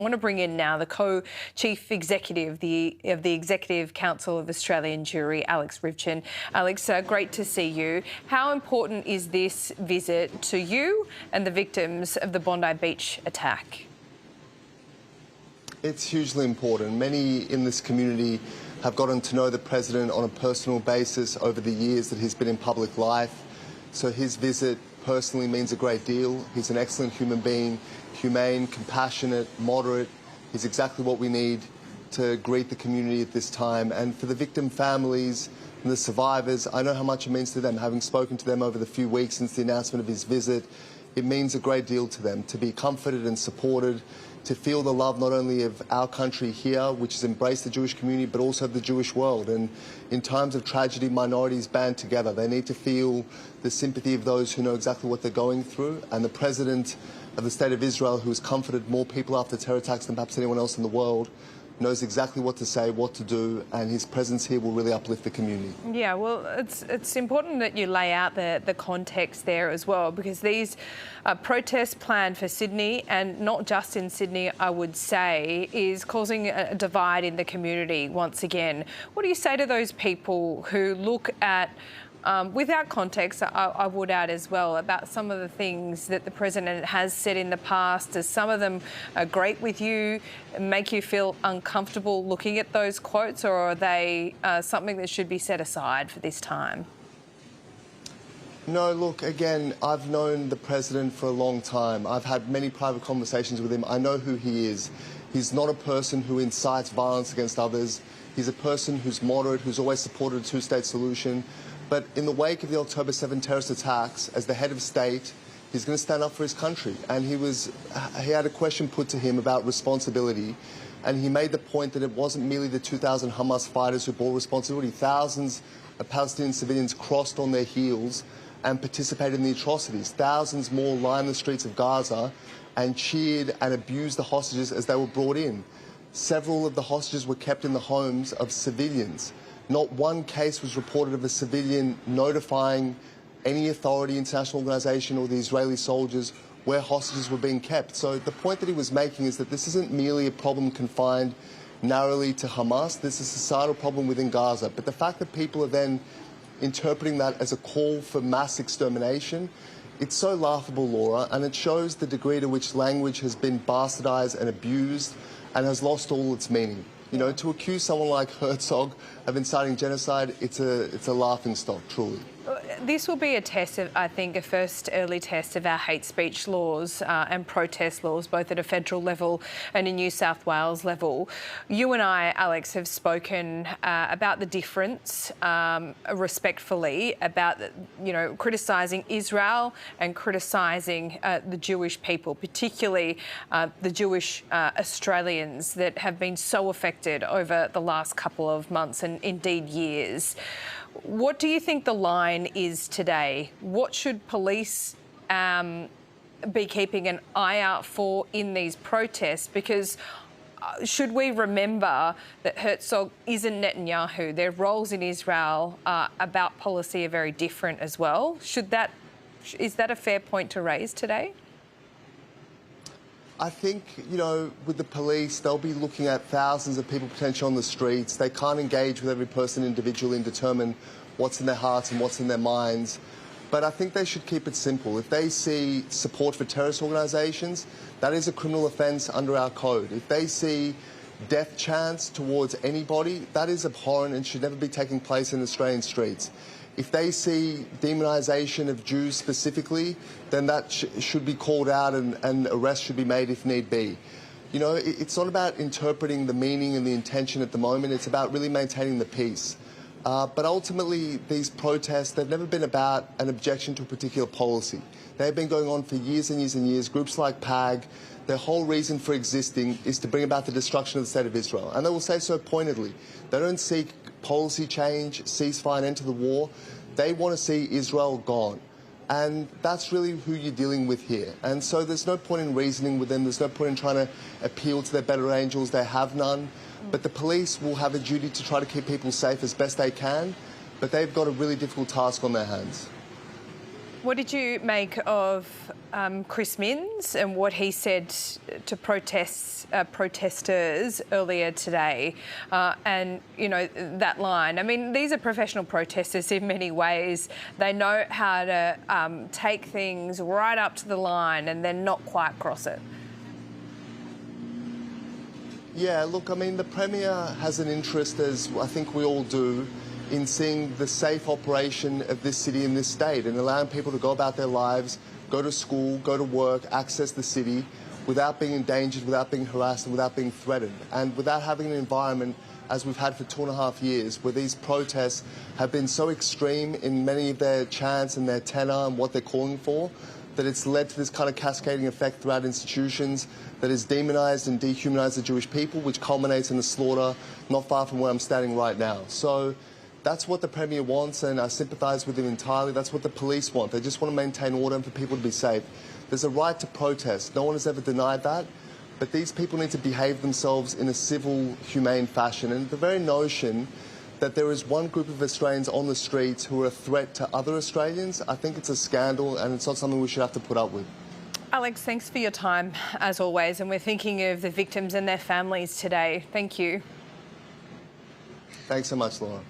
I want to bring in now the co-chief executive of the Executive Council of Australian Jewry, Ryvchin. Alex, great to see you. How important is this visit to you and the victims of the Bondi Beach attack? It's hugely important. Many in this community have gotten to know the President on a personal basis over the years that he's been in public life. So his visit personally means a great deal. He's an excellent human being, humane, compassionate, moderate. He's exactly what we need to greet the community at this time. And for the victim families and the survivors, I know how much it means to them. Having spoken to them over the few weeks since the announcement of his visit, it means a great deal to them to be comforted and supported, to feel the love not only of our country here, which has embraced the Jewish community, but also the Jewish world. And in times of tragedy, minorities band together. They need to feel the sympathy of those who know exactly what they're going through. And the President of the State of Israel, who has comforted more people after terror attacks than perhaps anyone else in the world, knows exactly what to say, what to do, and his presence here will really uplift the community. Yeah, well, it's important that you lay out the context there as well, because these protests planned for Sydney, and not just in Sydney, I would say, is causing a divide in the community once again. What do you say to those people who look at without context, I would add as well, about some of the things that the President has said in the past? Does some of them grate with you, make you feel uncomfortable looking at those quotes, or are they something that should be set aside for this time? No, look, again, I've known the President for a long time. I've had many private conversations with him. I know who he is. He's not a person who incites violence against others. He's a person who's moderate, who's always supported a two-state solution. But in the wake of the October 7 terrorist attacks, as the head of state, he's going to stand up for his country. And he had a question put to him about responsibility, and he made the point that it wasn't merely the 2,000 Hamas fighters who bore responsibility. Thousands of Palestinian civilians crossed on their heels and participated in the atrocities. Thousands more lined the streets of Gaza and cheered and abused the hostages as they were brought in. Several of the hostages were kept in the homes of civilians. Not one case was reported of a civilian notifying any authority, international organisation, or the Israeli soldiers where hostages were being kept. So the point that he was making is that this isn't merely a problem confined narrowly to Hamas. This is a societal problem within Gaza. But the fact that people are then interpreting that as a call for mass extermination, it's so laughable, Laura, and it shows the degree to which language has been bastardised and abused and has lost all its meaning. You know, to accuse someone like Herzog of inciting genocide, it's a laughingstock, truly. This will be a test of, I think, a first early test of our hate speech laws and protest laws, both at a federal level and a New South Wales level. You and I, Alex, have spoken about the difference, respectfully, about, criticising Israel and criticising the Jewish people, particularly the Jewish Australians that have been so affected over the last couple of months and indeed years. What do you think the line is today? What should police be keeping an eye out for in these protests? Because should we remember that Herzog isn't Netanyahu? Their roles in Israel about policy are very different as well. Is that a fair point to raise today? I think, with the police, they'll be looking at thousands of people potentially on the streets. They can't engage with every person individually and determine what's in their hearts and what's in their minds. But I think they should keep it simple. If they see support for terrorist organisations, that is a criminal offence under our code. If they see death chants towards anybody, that is abhorrent and should never be taking place in Australian streets. If they see demonisation of Jews specifically, then that should be called out and arrests should be made if need be. It's not about interpreting the meaning and the intention at the moment. It's about really maintaining the peace. But ultimately, these protests, they've never been about an objection to a particular policy. They've been going on for years and years and years. Groups like PAG, their whole reason for existing is to bring about the destruction of the State of Israel. And they will say so pointedly. They don't seek policy change, ceasefire, and end to the war. They want to see Israel gone. And that's really who you're dealing with here. And so there's no point in reasoning with them. There's no point in trying to appeal to their better angels. They have none. But the police will have a duty to try to keep people safe as best they can. But they've got a really difficult task on their hands. What did you make of Chris Minns and what he said to protesters earlier today? And, you know, that line. I mean, these are professional protesters in many ways. They know how to take things right up to the line and then not quite cross it. Yeah, look, I mean, the Premier has an interest, as I think we all do, in seeing the safe operation of this city and this state and allowing people to go about their lives, go to school, go to work, access the city without being endangered, without being harassed and without being threatened. And without having an environment, as we've had for 2.5 years, where these protests have been so extreme in many of their chants and their tenor and what they're calling for, that it's led to this kind of cascading effect throughout institutions that has demonised and dehumanised the Jewish people, which culminates in the slaughter not far from where I'm standing right now. So that's what the Premier wants, and I sympathise with him entirely. That's what the police want. They just want to maintain order and for people to be safe. There's a right to protest. No one has ever denied that. But these people need to behave themselves in a civil, humane fashion. And the very notion that there is one group of Australians on the streets who are a threat to other Australians, I think it's a scandal and it's not something we should have to put up with. Alex, thanks for your time, as always. And we're thinking of the victims and their families today. Thank you. Thanks so much, Laura.